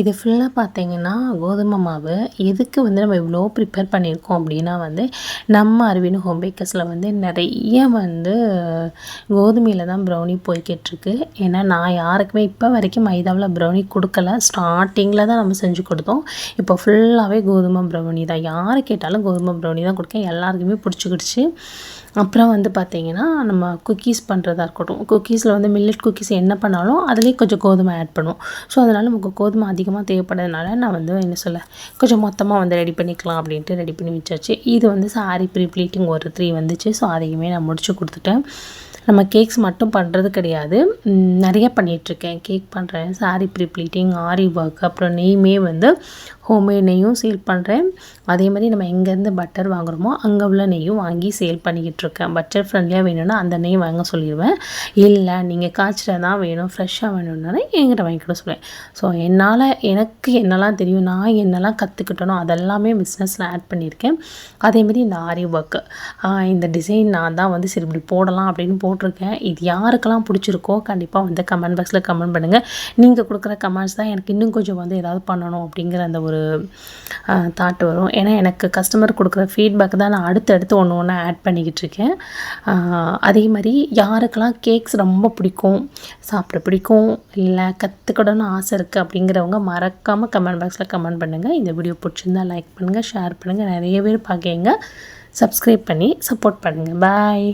இது ஃபுல்லாக பார்த்தீங்கன்னா கோதுமை மாவு. எதுக்கு வந்து நம்ம இவ்வளோ ப்ரிப்பேர் பண்ணியிருக்கோம் அப்படின்னா வந்து நம்ம அரவிந்த் ஹோம் பேக்கர்ஸில் வந்து நிறைய வந்து கோதுமையில் தான் ப்ரௌனி போய்கிட்டுருக்கு. ஏன்னா நான் யாருக்குமே இப்போ வரைக்கும் மைதாவில் ப்ரௌனி கொடுக்கல. ஸ்டார்டிங்கில் தான் நம்ம செஞ்சு கொடுத்தோம். இப்போ ஃபுல்லாகவே கோதுமை ப்ரௌனி தான். யார் கேட்டாலும் கோதுமை ப்ரௌனி தான் கொடுக்கேன். எல்லாருக்குமே பிடிச்சிக்கிடுச்சு. அப்புறம் வந்து பார்த்திங்கன்னா நம்ம குக்கீஸ் பண்ணுறதா இருக்கட்டும், குக்கீஸில் வந்து மில்லட் குக்கீஸ் என்ன பண்ணாலும் அதுலேயும் கொஞ்சம் கோதுமை ஆட் பண்ணுவோம். ஸோ அதனால் நமக்கு கோதுமை அதிகமாக தேவைப்படுறதுனால நான் வந்து என்ன சொல்ல கொஞ்சம் மொத்தமாக வந்து ரெடி பண்ணிக்கலாம் அப்படின்ட்டு ரெடி பண்ணி வச்சாச்சு. இது வந்து சாரீ ப்ரீ ப்ளீட்டிங் ஒரு 3 வந்துச்சு. ஸோ அதையுமே நான் முடிச்சு கொடுத்துட்டேன். நம்ம கேக்ஸ் மட்டும் பண்ணுறது கிடையாது, நிறைய பண்ணிகிட்ருக்கேன். கேக் பண்ணுறேன், சாரீ ப்ரீ ப்ளீட்டிங், ஆரி ஒர்க், அப்புறம் நெய்யுமே வந்து ஹோம்மேட் நெய்யும் சேல் பண்ணுறேன். அதே மாதிரி நம்ம எங்கேருந்து பட்டர் வாங்குகிறோமோ அங்கே உள்ள நெய்யும் வாங்கி சேல் பண்ணிக்கிட்டு இருக்கேன். பட்டர் ஃப்ரெண்ட்லியாக வேணும்னா அந்த நெய் வாங்க சொல்லிடுவேன். இல்லை நீங்கள் காய்ச்சல தான் வேணும், ஃப்ரெஷ்ஷாக வேணும்னாலே என்கிட்ட வாங்கிக்கிட சொல்லுவேன். ஸோ எனக்கு என்னெல்லாம் தெரியும், நான் என்னெல்லாம் கற்றுக்கிட்டனோ அதெல்லாமே பிஸ்னஸில் ஆட் பண்ணியிருக்கேன். அதேமாதிரி இந்த ஆரி ஒர்க்கு, இந்த டிசைன் நான் தான் வந்து சரி இப்படி போடலாம் அப்படின்னு போட்டிருக்கேன். இது யாருக்கெல்லாம் பிடிச்சிருக்கோ கண்டிப்பாக வந்து கமெண்ட் பாக்ஸில் கமெண்ட் பண்ணுங்கள். நீங்கள் கொடுக்குற கமெண்ட்ஸ் தான் எனக்கு இன்னும் கொஞ்சம் வந்து ஏதாவது பண்ணணும் அப்படிங்கிற அந்த ஒரு தாட் வரும். ஏன்னா எனக்கு கஸ்டமர் கொடுக்குற ஃபீட்பேக் தான் நான் அடுத்தடுத்து ஒன்று ஒன்றா ஆட் பண்ணிக்கிட்டு இருக்கேன். அதே மாதிரி யாருக்கெல்லாம் கேக்ஸ் ரொம்ப பிடிக்கும், சாப்பிட பிடிக்கும், இல்லை கற்றுக்கணும்னு ஆசை இருக்குது அப்படிங்கிறவங்க மறக்காமல் கமெண்ட் பாக்ஸில் கமெண்ட் பண்ணுங்கள். இந்த வீடியோ பிடிச்சிருந்தால் லைக் பண்ணுங்கள், ஷேர் பண்ணுங்கள். நிறைய பேர் பார்க்கங்க, சப்ஸ்கிரைப் பண்ணி சப்போர்ட் பண்ணுங்கள். பாய்.